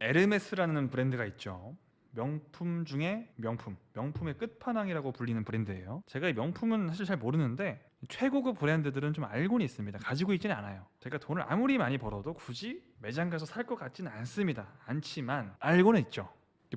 에르메스라는 브랜드가 있죠. 명품 중에 명품, 명품의 끝판왕이라고 불리는 브랜드예요. 제가 이 명품은 사실 잘 모르는데 최고급 브랜드들은 좀 알고는 있습니다. 가지고 있지는 않아요. 제가 돈을 아무리 많이 벌어도 굳이 매장 가서 살 것 같지는 않습니다. 않지만 알고는 있죠.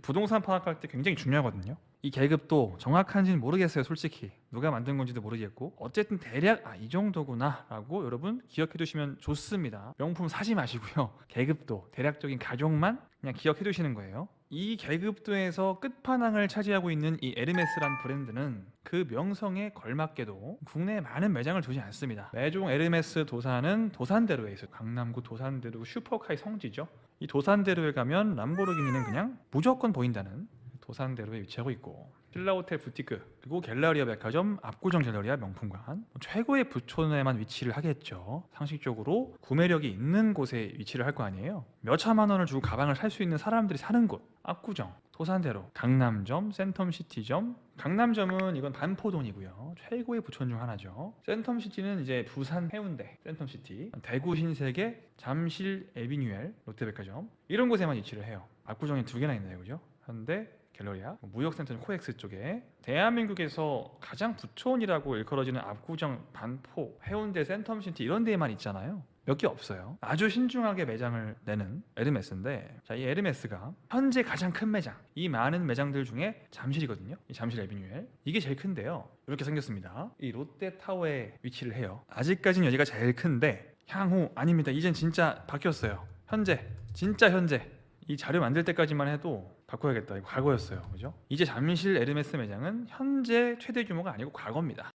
부동산 파악할 때 굉장히 중요하거든요. 이 계급도 정확한지는 모르겠어요. 솔직히 누가 만든 건지도 모르겠고, 어쨌든 대략 이 정도구나 라고 여러분 기억해 두시면 좋습니다. 명품 사지 마시고요. 계급도 대략적인 가격만 그냥 기억해 두시는 거예요. 이 계급도에서 끝판왕을 차지하고 있는 이 에르메스란 브랜드는 그 명성에 걸맞게도 국내에 많은 매장을 두지 않습니다. 매종 에르메스 도산은 도산대로에 있어요. 강남구 도산대로 슈퍼카의 성지죠. 이 도산대로에 가면 람보르기니는 그냥 무조건 보인다는 도산대로에 위치하고 있고, 신라호텔 부티크, 그리고 갤러리아 백화점, 압구정 갤러리아 명품관, 최고의 부촌에만 위치를 하겠죠. 상식적으로 구매력이 있는 곳에 위치를 할 거 아니에요. 몇 천만 원을 주고 가방을 살 수 있는 사람들이 사는 곳, 압구정, 도산대로, 강남점, 센텀시티점. 강남점은 이건 반포동이고요. 최고의 부촌 중 하나죠. 센텀시티는 이제 부산 해운대 센텀시티, 대구 신세계, 잠실 에비뉴엘 롯데백화점, 이런 곳에만 위치를 해요. 압구정에 두 개나 있네요, 그죠? 현대 갤러리아, 무역센터 코엑스 쪽에. 대한민국에서 가장 부촌이라고 일컬어지는 압구정, 반포, 해운대, 센텀시티 이런 데에만 있잖아요. 몇 개 없어요. 아주 신중하게 매장을 내는 에르메스인데, 자, 이 에르메스가 현재 가장 큰 매장, 이 많은 매장들 중에 잠실이거든요. 이 잠실 에비뉴엘, 이게 제일 큰데요. 이렇게 생겼습니다. 이 롯데타워에 위치를 해요. 아직까지는 여기가 제일 큰데 향후 아닙니다. 이젠 진짜 바뀌었어요. 현재, 진짜 현재 이 자료 만들 때까지만 해도 바꿔야겠다, 이거 과거였어요. 그죠? 이제 잠실 에르메스 매장은 현재 최대 규모가 아니고 과거입니다.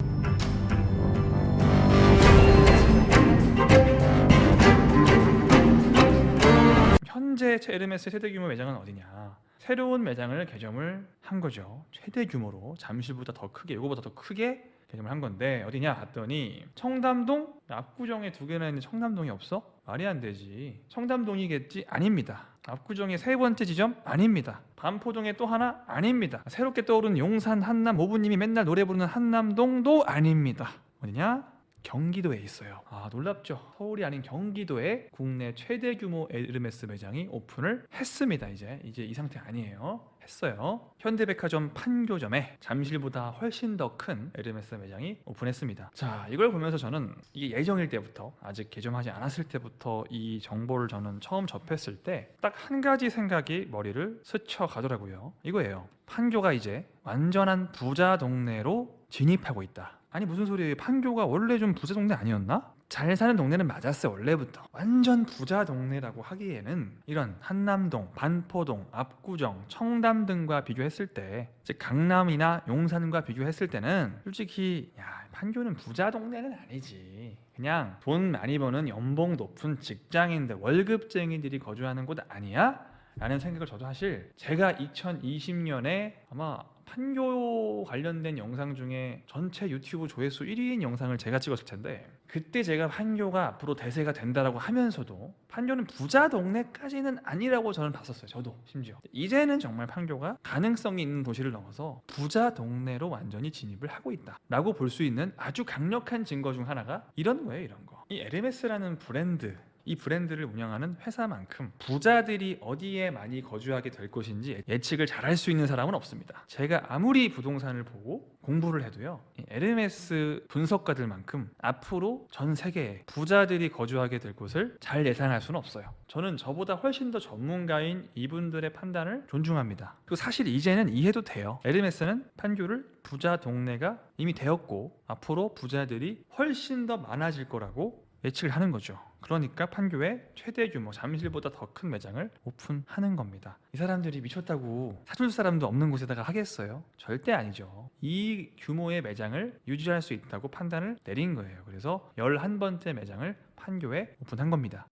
현재 에르메스 최대 규모 매장은 어디냐? 새로운 매장을 개점을 한 거죠. 최대 규모로 잠실보다 더 크게, 이거보다 더 크게 개점을 한 건데 어디냐 봤더니 청담동. 압구정에 두 개나 있는 청담동이 없어? 말이 안 되지. 청담동이겠지? 아닙니다. 압구정의 세 번째 지점? 아닙니다. 반포동에 또 하나? 아닙니다. 새롭게 떠오른 용산 한남, 모부님이 맨날 노래 부르는 한남동도 아닙니다. 어디냐? 경기도에 있어요. 놀랍죠? 서울이 아닌 경기도에 국내 최대 규모 에르메스 매장이 오픈을 했습니다. 이제 이 상태 아니에요. 했어요. 현대백화점 판교점에 잠실보다 훨씬 더 큰 에르메스 매장이 오픈했습니다. 자, 이걸 보면서 저는 이게 예정일 때부터, 아직 개점하지 않았을 때부터 이 정보를 저는 처음 접했을 때 딱 한 가지 생각이 머리를 스쳐가더라고요. 이거예요. 판교가 이제 완전한 부자 동네로 진입하고 있다. 아니 무슨 소리예요? 판교가 원래 좀 부자 동네 아니었나? 잘 사는 동네는 맞았어요. 원래부터 완전 부자 동네라고 하기에는 이런 한남동, 반포동, 압구정, 청담 등과 비교했을 때, 즉 강남이나 용산과 비교했을 때는 솔직히 판교는 부자 동네는 아니지. 그냥 돈 많이 버는 연봉 높은 직장인들, 월급쟁이들이 거주하는 곳 아니야? 라는 생각을 저도 사실, 제가 2020년에 아마 판교 관련된 영상 중에 전체 유튜브 조회수 1위인 영상을 제가 찍었을 텐데, 그때 제가 판교가 앞으로 대세가 된다라고 하면서도 판교는 부자 동네까지는 아니라고 저는 봤었어요. 저도 심지어. 이제는 정말 판교가 가능성이 있는 도시를 넘어서 부자 동네로 완전히 진입을 하고 있다 라고 볼 수 있는 아주 강력한 증거 중 하나가 이런 거예요. 이런 거. 이 에르메스라는 브랜드, 이 브랜드를 운영하는 회사만큼 부자들이 어디에 많이 거주하게 될 것인지 예측을 잘할 수 있는 사람은 없습니다. 제가 아무리 부동산을 보고 공부를 해도요, 이 에르메스 분석가들만큼 앞으로 전 세계에 부자들이 거주하게 될 곳을 잘 예상할 수는 없어요. 저는 저보다 훨씬 더 전문가인 이분들의 판단을 존중합니다. 그리고 사실 이제는 이해도 돼요. 에르메스는 판교를 부자 동네가 이미 되었고 앞으로 부자들이 훨씬 더 많아질 거라고 예측을 하는 거죠. 그러니까 판교에 최대 규모, 잠실보다 더 큰 매장을 오픈하는 겁니다. 이 사람들이 미쳤다고 사줄 사람도 없는 곳에다가 하겠어요? 절대 아니죠. 이 규모의 매장을 유지할 수 있다고 판단을 내린 거예요. 그래서 11번째 매장을 판교에 오픈한 겁니다.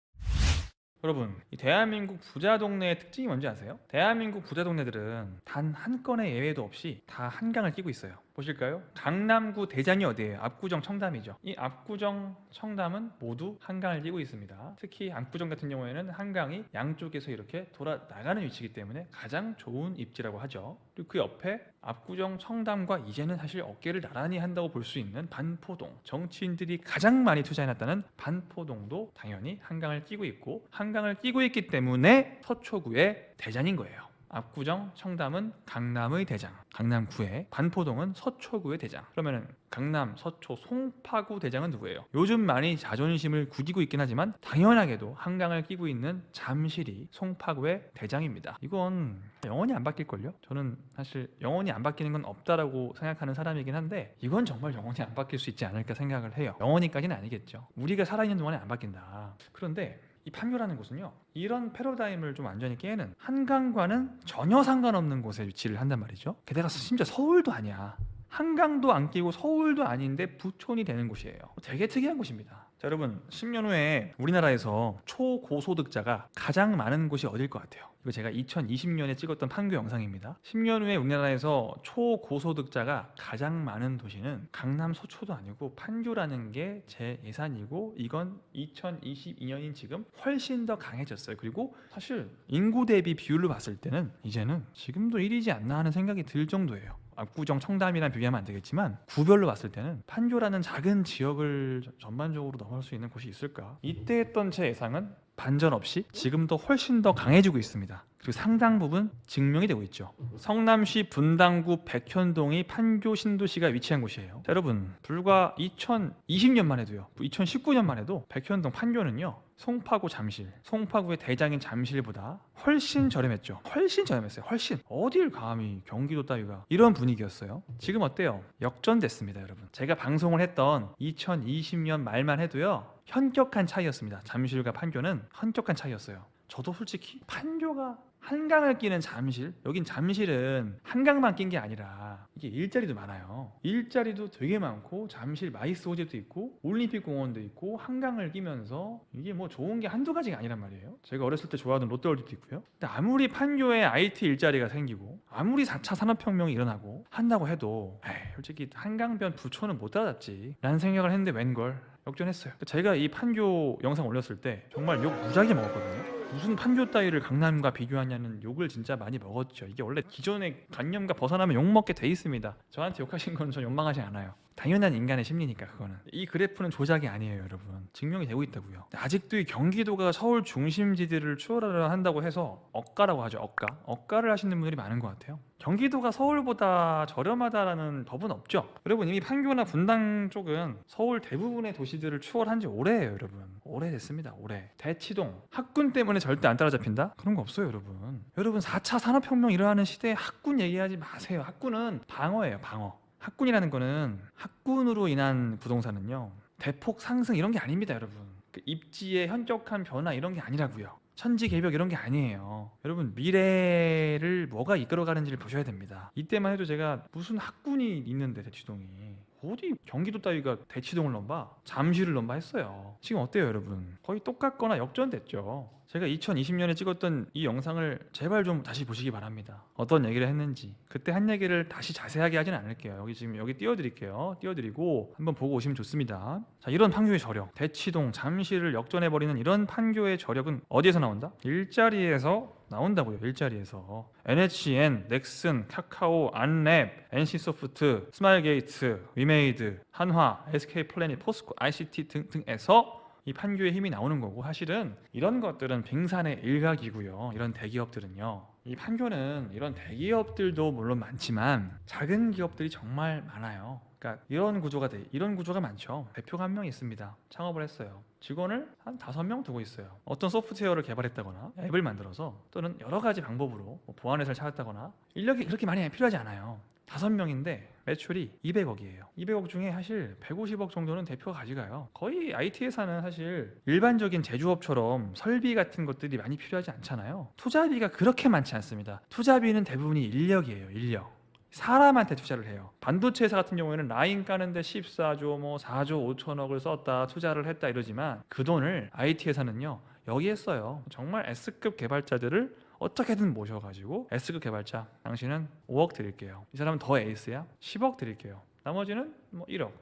여러분, 이 대한민국 부자 동네의 특징이 뭔지 아세요? 대한민국 부자 동네들은 단 한 건의 예외도 없이 다 한강을 끼고 있어요. 보실까요? 강남구 대장이 어디예요? 압구정, 청담이죠. 이 압구정, 청담은 모두 한강을 끼고 있습니다. 특히 압구정 같은 경우에는 한강이 양쪽에서 이렇게 돌아 나가는 위치이기 때문에 가장 좋은 입지라고 하죠. 그리고 그 옆에 압구정, 청담과 이제는 사실 어깨를 나란히 한다고 볼 수 있는 반포동, 정치인들이 가장 많이 투자해놨다는 반포동도 당연히 한강을 끼고 있고, 한강 한강을 끼고 있기 때문에 서초구의 대장인 거예요. 압구정, 청담은 강남의 대장, 강남구의, 반포동은 서초구의 대장. 그러면은 강남, 서초, 송파구 대장은 누구예요? 요즘 많이 자존심을 구기고 있긴 하지만 당연하게도 한강을 끼고 있는 잠실이 송파구의 대장입니다. 이건 영원히 안 바뀔걸요? 저는 사실 영원히 안 바뀌는 건 없다라고 생각하는 사람이긴 한데 이건 정말 영원히 안 바뀔 수 있지 않을까 생각을 해요. 영원히까지는 아니겠죠. 우리가 살아있는 동안에 안 바뀐다. 그런데 이 판교라는 곳은요, 이런 패러다임을 좀 완전히 깨는, 한강과는 전혀 상관없는 곳에 위치를 한단 말이죠. 게다가 심지어 서울도 아니야. 한강도 안 끼고 서울도 아닌데 부촌이 되는 곳이에요. 되게 특이한 곳입니다. 자, 여러분, 10년 후에 우리나라에서 초고소득자가 가장 많은 곳이 어딜 것 같아요? 이거 제가 2020년에 찍었던 판교 영상입니다. 10년 후에 우리나라에서 초고소득자가 가장 많은 도시는 강남, 서초도 아니고 판교라는 게 제 예상이고, 이건 2022년인 지금 훨씬 더 강해졌어요. 그리고 사실 인구 대비 비율로 봤을 때는 이제는 지금도 1위지 않나 하는 생각이 들 정도예요. 압구정, 청담이랑 비교하면 안 되겠지만 구별로 봤을 때는 판교라는 작은 지역을 전반적으로 넘어설 수 있는 곳이 있을까? 이때 했던 제 예상은 반전 없이 지금도 훨씬 더 강해지고 있습니다. 그리고 상당 부분 증명이 되고 있죠. 성남시 분당구 백현동이 판교 신도시가 위치한 곳이에요. 자, 여러분, 불과 2020년만 해도요, 2019년만 해도 백현동 판교는요, 송파구 잠실, 송파구의 대장인 잠실보다 훨씬 저렴했죠. 훨씬 저렴했어요. 훨씬. 어딜 감히 경기도 따위가 이런 분위기였어요. 지금 어때요? 역전됐습니다, 여러분. 제가 방송을 했던 2020년 말만 해도요, 현격한 차이였습니다. 잠실과 판교는 현격한 차이였어요. 저도 솔직히 판교가 한강을 끼는 잠실, 여긴 잠실은 한강만 낀 게 아니라 이게 일자리도 많아요. 일자리도 되게 많고 잠실 마이스 호텔도 있고 올림픽 공원도 있고 한강을 끼면서 이게 뭐 좋은 게 한두 가지가 아니란 말이에요. 제가 어렸을 때 좋아하던 롯데월드도 있고요. 근데 아무리 판교에 IT 일자리가 생기고 아무리 4차 산업혁명이 일어나고 한다고 해도 솔직히 한강변 부촌은 못 따라잡지 라는 생각을 했는데 웬걸 역전했어요. 제가 이 판교 영상 올렸을 때 정말 욕 무지하게 먹었거든요. 무슨 판교 따위를 강남과 비교하냐는 욕을 진짜 많이 먹었죠. 이게 원래 기존의 관념과 벗어나면 욕먹게 돼 있습니다. 저한테 욕하신 건 전 욕망하지 않아요. 당연한 인간의 심리니까. 그거는 이 그래프는 조작이 아니에요, 여러분. 증명이 되고 있다고요. 아직도 이 경기도가 서울 중심지대를 추월하려 한다고 해서 억가라고 하죠. 억가를 하시는 분들이 많은 것 같아요. 경기도가 서울보다 저렴하다라는 법은 없죠. 여러분, 이미 판교나 분당 쪽은 서울 대부분의 도시들을 추월한 지 오래예요, 여러분. 오래됐습니다. 오래. 대치동 학군 때문에 절대 안 따라잡힌다? 그런 거 없어요, 여러분. 여러분, 4차 산업혁명 일어나는 시대에 학군 얘기하지 마세요. 학군은 방어예요, 방어. 학군이라는 거는, 학군으로 인한 부동산은요, 대폭 상승 이런 게 아닙니다, 여러분. 그 입지의 현격한 변화 이런 게 아니라고요. 천지개벽 이런 게 아니에요. 여러분, 미래를 뭐가 이끌어가는지를 보셔야 됩니다. 이때만 해도 제가 무슨 학군이 있는데 대치동이 어디 경기도 따위가 대치동을 넘봐 잠실을 넘봐 했어요. 지금 어때요, 여러분? 거의 똑같거나 역전됐죠. 제가 2020년에 찍었던 이 영상을 제발 좀 다시 보시기 바랍니다. 어떤 얘기를 했는지. 그때 한 얘기를 다시 자세하게 하진 않을게요. 여기 띄워드릴게요. 띄워드리고 한번 보고 오시면 좋습니다. 자, 이런 판교의 저력, 대치동, 잠실을 역전해버리는 이런 판교의 저력은 어디에서 나온다? 일자리에서 나온다고요. 일자리에서. NHN, 넥슨, 카카오, 안랩, NC소프트, 스마일게이트, 위메이드, 한화, SK플래닛, 포스코, ICT 등등에서 이 판교의 힘이 나오는 거고, 사실은 이런 것들은 빙산의 일각이고요. 이런 대기업들은요, 이 판교는 이런 대기업들도 물론 많지만 작은 기업들이 정말 많아요. 그러니까 이런 구조가 많죠. 대표가 한 명 있습니다. 창업을 했어요. 직원을 한 5명 두고 있어요. 어떤 소프트웨어를 개발했다거나 앱을 만들어서, 또는 여러 가지 방법으로 보안회사를 찾았다거나, 인력이 그렇게 많이 필요하지 않아요. 5명인데 매출이 200억이에요. 200억 중에 사실 150억 정도는 대표가 가져가요. 거의 IT 회사는 사실 일반적인 제조업처럼 설비 같은 것들이 많이 필요하지 않잖아요. 투자비가 그렇게 많지 않습니다. 투자비는 대부분이 인력이에요. 인력. 사람한테 투자를 해요. 반도체 회사 같은 경우에는 라인 까는데 14조 4조 5천억을 썼다, 투자를 했다 이러지만, 그 돈을 IT 회사는요 여기에 써요. 정말 S급 개발자들을 어떻게든 모셔가지고, S급 개발자 당신은 5억 드릴게요. 이 사람은 더 에이스야? 10억 드릴게요. 나머지는 1억,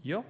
2억,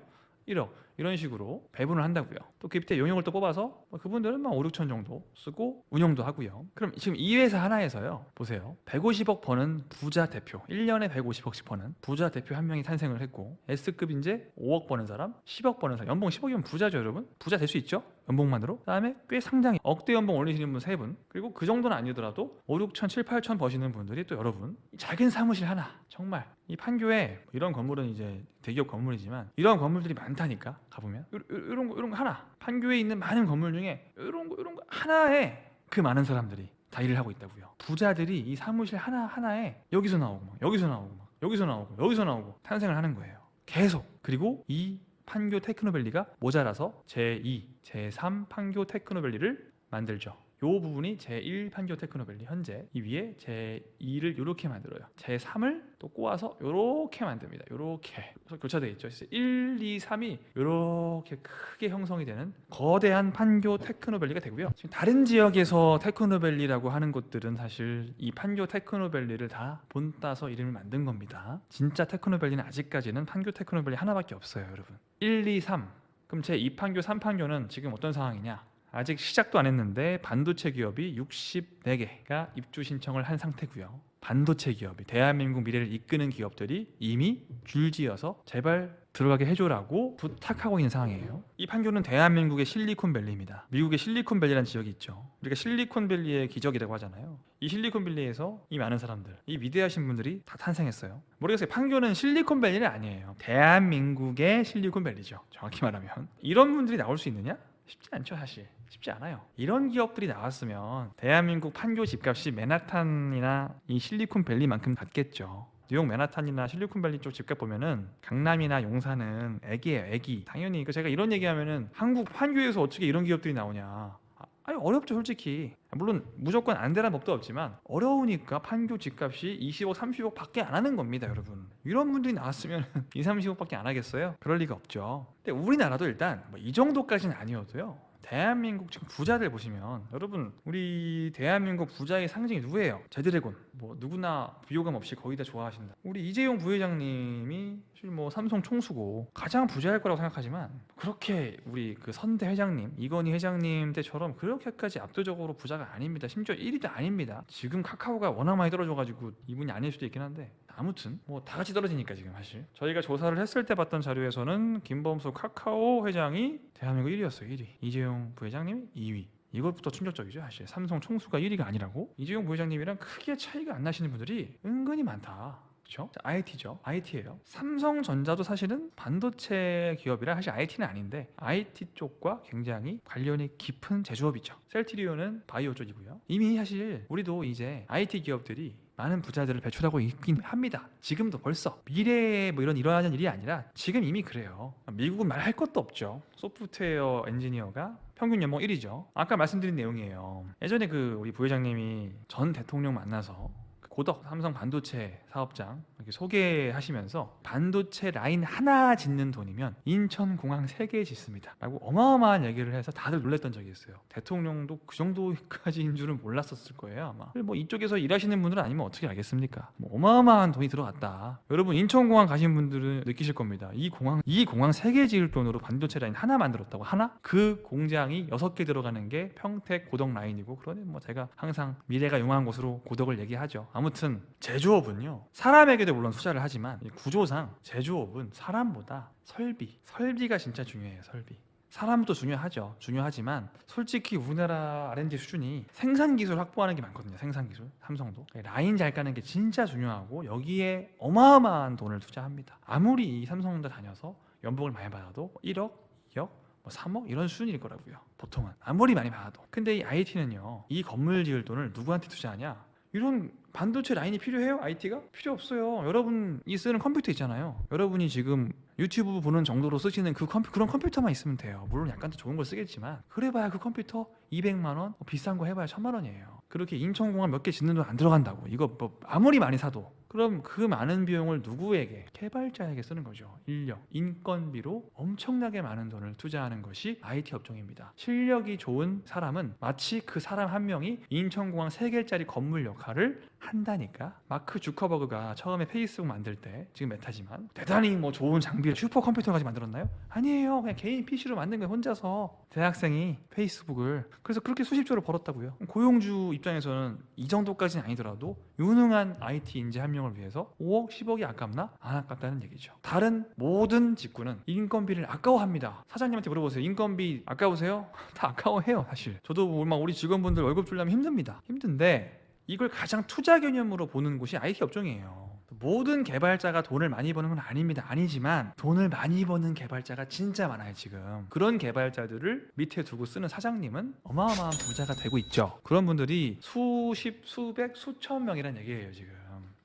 1억 이런 식으로 배분을 한다고요. 또 그 밑에 용역을 또 뽑아서 그분들은 5, 6천 정도 쓰고 운영도 하고요. 그럼 지금 이 회사 하나에서요, 보세요. 150억 버는 부자 대표, 1년에 150억씩 버는 부자 대표 한 명이 탄생을 했고, S급 이제 5억 버는 사람, 10억 버는 사람, 연봉 10억이면 부자죠, 여러분. 부자 될 수 있죠, 연봉만으로. 그다음에 꽤 상당히 억대 연봉 올리시는 분 3분, 그리고 그 정도는 아니더라도 5, 6천, 7, 8천 버시는 분들이 또 여러분. 작은 사무실 하나, 정말 이 판교에 이런 건물은 이제 대기업 건물이지만 이런 건물들이 많다니까. 가보면 이런 거 하나, 판교에 있는 많은 건물 중에 이런 거 하나에 그 많은 사람들이 다 일을 하고 있다고요. 부자들이 이 사무실 하나에 여기서 나오고 막 여기서 나오고 막 여기서 나오고 여기서 나오고 탄생을 하는 거예요, 계속. 그리고 이 판교 테크노밸리가 모자라서 제2, 제3 판교 테크노밸리를 만들죠. 요 부분이 제1 판교 테크노밸리, 현재 이 위에 제2를 이렇게 만들어요. 제3을 또 꼬아서 이렇게 만듭니다. 이렇게 교차되어 있죠. 1, 2, 3이 이렇게 크게 형성이 되는 거대한 판교 테크노밸리가 되고요. 지금 다른 지역에서 테크노밸리라고 하는 곳들은 사실 이 판교 테크노밸리를 다 본따서 이름을 만든 겁니다. 진짜 테크노밸리는 아직까지는 판교 테크노밸리 하나밖에 없어요, 여러분. 1, 2, 3. 그럼 제2 판교, 3판교는 지금 어떤 상황이냐? 아직 시작도 안 했는데 반도체 기업이 64개가 입주 신청을 한 상태고요. 반도체 기업이, 대한민국 미래를 이끄는 기업들이 이미 줄지어서 제발 들어가게 해줘라고 부탁하고 있는 상황이에요. 이 판교는 대한민국의 실리콘밸리입니다. 미국의 실리콘밸리라는 지역이 있죠. 우리가 실리콘밸리의 기적이라고 하잖아요. 이 실리콘밸리에서 이 많은 사람들, 이 위대하신 분들이 다 탄생했어요. 모르겠어요. 판교는 실리콘밸리는 아니에요. 대한민국의 실리콘밸리죠, 정확히 말하면. 이런 분들이 나올 수 있느냐? 쉽지 않죠, 사실. 쉽지 않아요. 이런 기업들이 나왔으면 대한민국 판교 집값이 맨하탄이나 이 실리콘밸리만큼 같겠죠. 뉴욕 맨하탄이나 실리콘밸리 쪽 집값 보면은 강남이나 용산은 애기예요, 애기. 당연히 제가 이런 얘기하면은 한국 판교에서 어떻게 이런 기업들이 나오냐. 아니 어렵죠, 솔직히. 물론 무조건 안 되라는 법도 없지만 어려우니까 판교 집값이 20억, 30억 밖에 안 하는 겁니다, 여러분. 이런 분들이 나왔으면 2, 30억 밖에 안 하겠어요? 그럴 리가 없죠. 근데 우리나라도 일단 이 정도까지는 아니어도요, 대한민국 지금 부자들 보시면, 여러분 우리 대한민국 부자의 상징이 누구예요? 제드래곤. 누구나 비호감 없이 거의 다 좋아하신다. 우리 이재용 부회장님이 사실 삼성 총수고 가장 부자일 거라고 생각하지만, 그렇게 우리 그 선대 회장님, 이건희 회장님 때처럼 그렇게까지 압도적으로 부자가 아닙니다. 심지어 1위도 아닙니다. 지금 카카오가 워낙 많이 떨어져가지고 이분이 아닐 수도 있긴 한데, 아무튼 다 같이 떨어지니까 지금 사실 저희가 조사를 했을 때 봤던 자료에서는 김범수 카카오 회장이 대한민국 1위였어요. 1위. 이재용 부회장님이 2위. 이것부터 충격적이죠, 사실. 삼성 총수가 1위가 아니라고? 이재용 부회장님이랑 크게 차이가 안 나시는 분들이 은근히 많다. 그렇죠? IT죠. IT예요. 삼성전자도 사실은 반도체 기업이라 사실 IT는 아닌데 IT 쪽과 굉장히 관련이 깊은 제조업이죠. 셀트리온은 바이오 쪽이고요. 이미 사실 우리도 이제 IT 기업들이 많은 부자들을 배출하고 있긴 합니다. 지금도 벌써. 미래에 이런 일어나는 일이 아니라 지금 이미 그래요. 미국은 말할 것도 없죠. 소프트웨어 엔지니어가 평균 연봉 1위죠. 아까 말씀드린 내용이에요. 예전에 우리 부회장님이 전 대통령 만나서 고덕 삼성 반도체 사업장 이렇게 소개하시면서 반도체 라인 하나 짓는 돈이면 인천공항 3개 짓습니다 라고 어마어마한 얘기를 해서 다들 놀랬던 적이 있어요. 대통령도 그 정도까지인 줄은 몰랐었을 거예요, 아마. 이쪽에서 일하시는 분들은 아니면 어떻게 알겠습니까? 어마어마한 돈이 들어갔다. 여러분 인천공항 가신 분들은 느끼실 겁니다. 이 공항 3개 지을 돈으로 반도체 라인 하나 만들었다고. 하나? 그 공장이 6개 들어가는 게 평택 고덕 라인이고, 그러니 제가 항상 미래가 용한 곳으로 고덕을 얘기하죠. 아무튼 제조업은요, 사람에게도 물론 투자를 하지만 구조상 제조업은 사람보다 설비가 진짜 중요해요. 설비. 사람도 중요하죠. 중요하지만 솔직히 우리나라 R&D 수준이 생산 기술 확보하는 게 많거든요. 생산 기술. 삼성도 라인 잘 까는 게 진짜 중요하고, 여기에 어마어마한 돈을 투자합니다. 아무리 이 삼성도 다녀서 연봉을 많이 받아도 1억, 2억, 3억 이런 수준일 거라고요, 보통은. 아무리 많이 받아도. 근데 이 IT는요, 이 건물 지을 돈을 누구한테 투자하냐? 이런 반도체 라인이 필요해요? IT가? 필요 없어요. 여러분이 쓰는 컴퓨터 있잖아요. 여러분이 지금 유튜브 보는 정도로 쓰시는 그런 컴퓨터만 있으면 돼요. 물론 약간 더 좋은 걸 쓰겠지만, 그래봐야 그 컴퓨터 200만 원, 비싼 거 해봐야 1000만 원이에요. 그렇게 인천공항 몇 개 짓는 돈 안 들어간다고. 이거 아무리 많이 사도 그럼 그 많은 비용을 누구에게? 개발자에게 쓰는 거죠. 인력, 인건비로 엄청나게 많은 돈을 투자하는 것이 IT 업종입니다. 실력이 좋은 사람은 마치 그 사람 한 명이 인천공항 3개짜리 건물 역할을 한다니까. 마크 주커버그가 처음에 페이스북 만들 때, 지금 메타지만, 대단히 뭐 좋은 장비를 슈퍼컴퓨터까지 만들었나요? 아니에요. 그냥 개인 PC로 만든 거예요. 혼자서. 대학생이 페이스북을. 그래서 그렇게 수십조를 벌었다고요. 고용주 입장에서는 이 정도까지는 아니더라도 유능한 IT 인재 한 명을 위해서 5억, 10억이 아깝나? 안 아깝다는 얘기죠. 다른 모든 직군은 인건비를 아까워합니다. 사장님한테 물어보세요. 인건비 아까우세요? 다 아까워해요, 사실. 저도 막 우리 직원분들 월급 주려면 힘듭니다. 힘든데 이걸 가장 투자 개념으로 보는 곳이 IT 업종이에요. 모든 개발자가 돈을 많이 버는 건 아닙니다. 아니지만 돈을 많이 버는 개발자가 진짜 많아요, 지금. 그런 개발자들을 밑에 두고 쓰는 사장님은 어마어마한 부자가 되고 있죠. 그런 분들이 수십, 수백, 수천 명이란 얘기예요, 지금.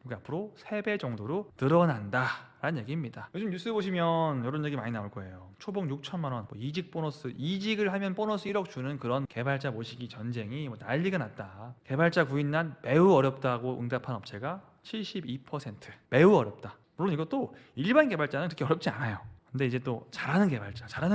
그러니까 앞으로 3배 정도로 늘어난다 라는 얘기입니다. 요즘 뉴스 보시면 이런 얘기 많이 나올 거예요. 초봉 6천만 원, 뭐 이직 보너스, 이직을 하면 보너스 1억 주는 그런 개발자 모시기 전쟁이 뭐 난리가 났다. 개발자 구인난 매우 어렵다고 응답한 업체가 72%. 매우 어렵다. 물론 이것도 일반 개발자는 그렇게 어렵지 않아요. 근데 이제 또 잘하는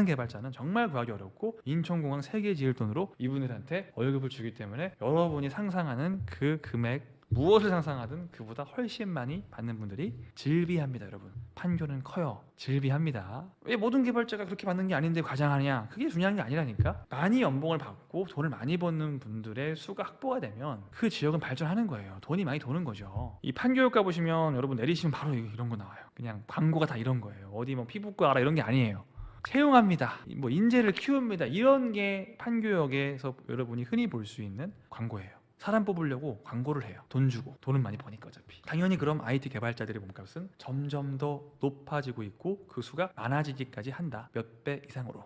개발자는 정말 구하기 어렵고 인천공항 3개 지을 돈으로 이분들한테 월급을 주기 때문에 여러분이 상상하는 그 금액, 무엇을 상상하든 그보다 훨씬 많이 받는 분들이 즐비합니다. 여러분, 판교는 커요. 즐비합니다. 왜 모든 개발자가 그렇게 받는 게 아닌데 과장하냐? 그게 중요한 게 아니라니까. 많이 연봉을 받고 돈을 많이 버는 분들의 수가 확보가 되면 그 지역은 발전하는 거예요. 돈이 많이 도는 거죠. 이 판교효과 보시면 여러분 내리시면 바로 이런 거 나와요. 그냥 광고가 다 이런 거예요. 어디 뭐 피부과 알아 이런 게 아니에요. 채용합니다. 뭐 인재를 키웁니다. 이런 게 판교역에서 여러분이 흔히 볼 수 있는 광고예요. 사람 뽑으려고 광고를 해요. 돈 주고. 돈은 많이 버니까 어차피. 당연히 그럼 IT 개발자들의 몸값은 점점 더 높아지고 있고 그 수가 많아지기까지 한다. 몇 배 이상으로.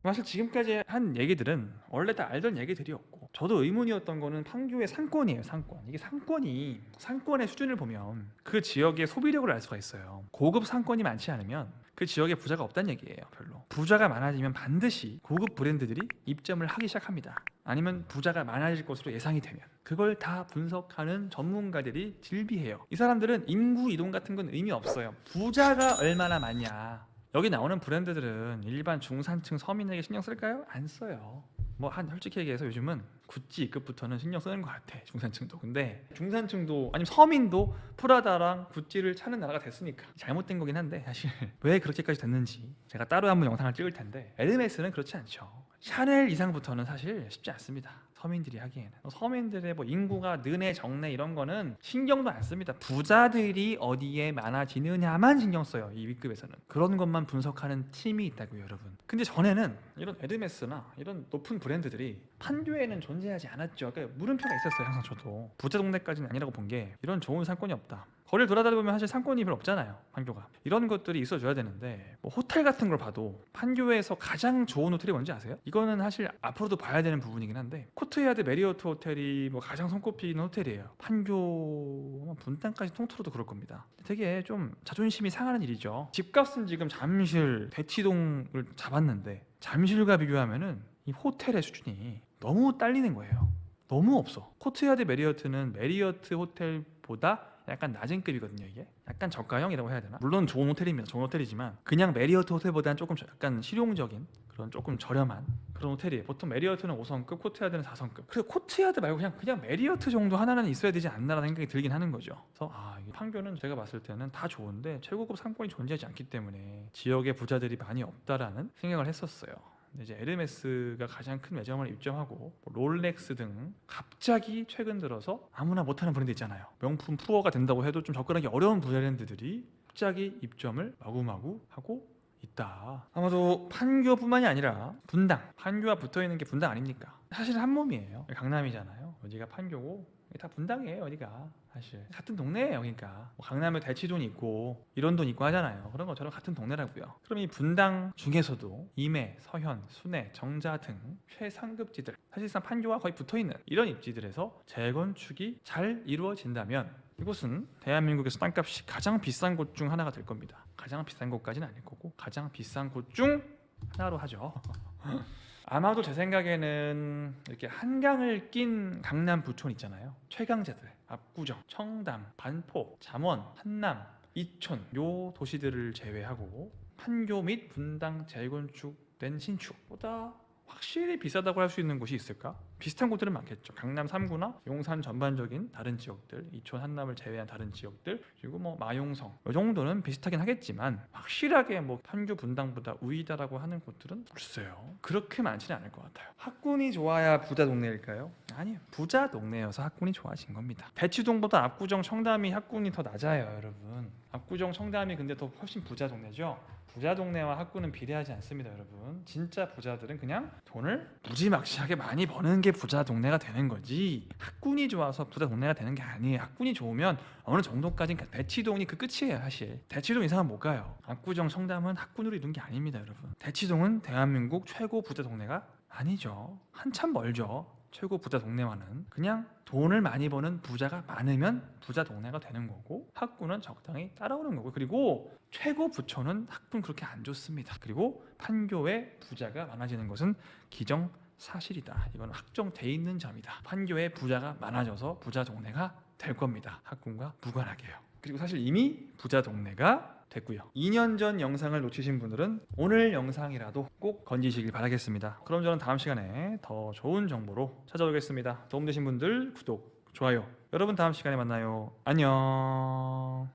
사실 지금까지 한 얘기들은 원래 다 알던 얘기들이었고, 저도 의문이었던 거는 판교의 상권이에요. 상권. 이게 상권의 수준을 보면 그 지역의 소비력을 알 수가 있어요. 고급 상권이 많지 않으면 그 지역에 부자가 없다는 얘기예요. 별로. 부자가 많아지면 반드시 고급 브랜드들이 입점을 하기 시작합니다. 아니면 부자가 많아질 것으로 예상이 되면. 그걸 다 분석하는 전문가들이 질비해요. 이 사람들은 인구 이동 같은 건 의미 없어요. 부자가 얼마나 많냐. 여기 나오는 브랜드들은 일반 중산층 서민에게 신경 쓸까요? 안 써요. 뭐 한 솔직히 얘기해서 요즘은 구찌 급부터는 신경 쓰는 것 같아, 중산층도. 근데 중산층도 아니면 서민도 프라다랑 구찌를 찾는 나라가 됐으니까 잘못된 거긴 한데, 사실 왜 그렇게까지 됐는지 제가 따로 한번 영상을 찍을 텐데, 에르메스는 그렇지 않죠. 샤넬 이상부터는 사실 쉽지 않습니다. 서민들이 하기에는. 서민들의 뭐 인구가 느네 적네 이런 거는 신경도 안 씁니다. 부자들이 어디에 많아지느냐만 신경 써요. 이 윗급에서는. 그런 것만 분석하는 팀이 있다고요, 여러분. 근데 전에는 이런 에르메스나 이런 높은 브랜드들이 판교에는 존재하지 않았죠. 그러니까 물음표가 있었어요. 항상 저도 부자 동네까지는 아니라고 본 게, 이런 좋은 상권이 없다. 거리를 돌아다니다 보면 사실 상권이 별로 없잖아요, 판교가. 이런 것들이 있어줘야 되는데, 뭐 호텔 같은 걸 봐도 판교에서 가장 좋은 호텔이 뭔지 아세요? 이거는 사실 앞으로도 봐야 되는 부분이긴 한데, 코트야드 메리어트 호텔이 뭐 가장 손꼽히는 호텔이에요. 판교 분당까지 통틀어도 그럴 겁니다. 되게 좀 자존심이 상하는 일이죠. 집값은 지금 잠실, 대치동을 잡았는데 잠실과 비교하면은 이 호텔의 수준이 너무 딸리는 거예요. 너무 없어. 코트야드 메리어트는 메리어트 호텔보다 약간 낮은 급이거든요. 이게 약간 저가형이라고 해야 되나? 물론 좋은 호텔입니다. 좋은 호텔이지만 그냥 메리어트 호텔보다는 조금 약간 실용적인 그런 조금 저렴한 그런 호텔이에요. 보통 메리어트는 5성급, 코트야드는 4성급. 그래서 코트야드 말고 그냥 메리어트 정도 하나는 있어야 되지 않나라는 생각이 들긴 하는 거죠. 그래서 이 판교는 제가 봤을 때는 다 좋은데 최고급 상권이 존재하지 않기 때문에 지역의 부자들이 많이 없다라는 생각을 했었어요. 이제 에르메스가 가장 큰 매장을 입점하고 롤렉스 등 갑자기 최근 들어서 아무나 못하는 브랜드 있잖아요. 명품 프로가 된다고 해도 좀 접근하기 어려운 브랜드들이 갑자기 입점을 마구마구 하고 있다. 아마도 판교뿐만이 아니라 분당, 판교와 붙어있는 게 분당 아닙니까? 사실 한 몸이에요. 강남이잖아요. 여기가 판교고 다 분당이에요. 어디가 사실 같은 동네예요. 그러니까 뭐 강남에 대치동이 있고 이런 돈 있고 하잖아요. 그런 것처럼 같은 동네라고요. 그럼 이 분당 중에서도 임해, 서현, 순회, 정자 등 최상급지들, 사실상 판교와 거의 붙어있는 이런 입지들에서 재건축이 잘 이루어진다면 이곳은 대한민국에서 땅값이 가장 비싼 곳 중 하나가 될 겁니다. 가장 비싼 곳까지는 아닐 거고 가장 비싼 곳 중 하나로 하죠. 아마도 제 생각에는 이렇게 한강을 낀 강남 부촌 있잖아요. 최강자들. 압구정, 청담, 반포, 잠원, 한남, 이촌 요 도시들을 제외하고 판교 및 분당 재건축된 신축보다 확실히 비싸다고 할 수 있는 곳이 있을까? 비슷한 곳들은 많겠죠. 강남 3구나 용산 전반적인 다른 지역들, 이촌 한남을 제외한 다른 지역들, 그리고 뭐 마용성 이 정도는 비슷하긴 하겠지만 확실하게 뭐 판교 분당보다 우위다라고 하는 곳들은 글쎄요, 그렇게 많지는 않을 것 같아요. 학군이 좋아야 부자 동네일까요? 아니요, 부자 동네여서 학군이 좋아진 겁니다. 대치동보다 압구정, 청담이 학군이 더 낮아요, 여러분. 압구정, 청담이 근데 더 훨씬 부자 동네죠. 부자 동네와 학군은 비례하지 않습니다, 여러분. 진짜 부자들은 그냥 돈을 무지막지하게 많이 버는 게 부자 동네가 되는 거지, 학군이 좋아서 부자 동네가 되는 게 아니에요. 학군이 좋으면 어느 정도까지는, 대치동이 그 끝이에요. 사실 대치동 이상은 못 가요. 압구정, 청담은 학군으로 이룬 게 아닙니다, 여러분. 대치동은 대한민국 최고 부자 동네가 아니죠. 한참 멀죠. 최고 부자 동네와는. 그냥 돈을 많이 버는 부자가 많으면 부자 동네가 되는 거고, 학군은 적당히 따라오는 거고, 그리고 최고 부촌은 학군 그렇게 안 좋습니다. 그리고 판교에 부자가 많아지는 것은 기정사실이다. 이건 확정돼 있는 점이다. 판교에 부자가 많아져서 부자 동네가 될 겁니다. 학군과 무관하게요. 그리고 사실 이미 부자 동네가 됐고요. 2년 전 영상을 놓치신 분들은 오늘 영상이라도 꼭 건지시길 바라겠습니다. 그럼 저는 다음 시간에 더 좋은 정보로 찾아오겠습니다. 도움되신 분들 구독, 좋아요. 여러분 다음 시간에 만나요. 안녕.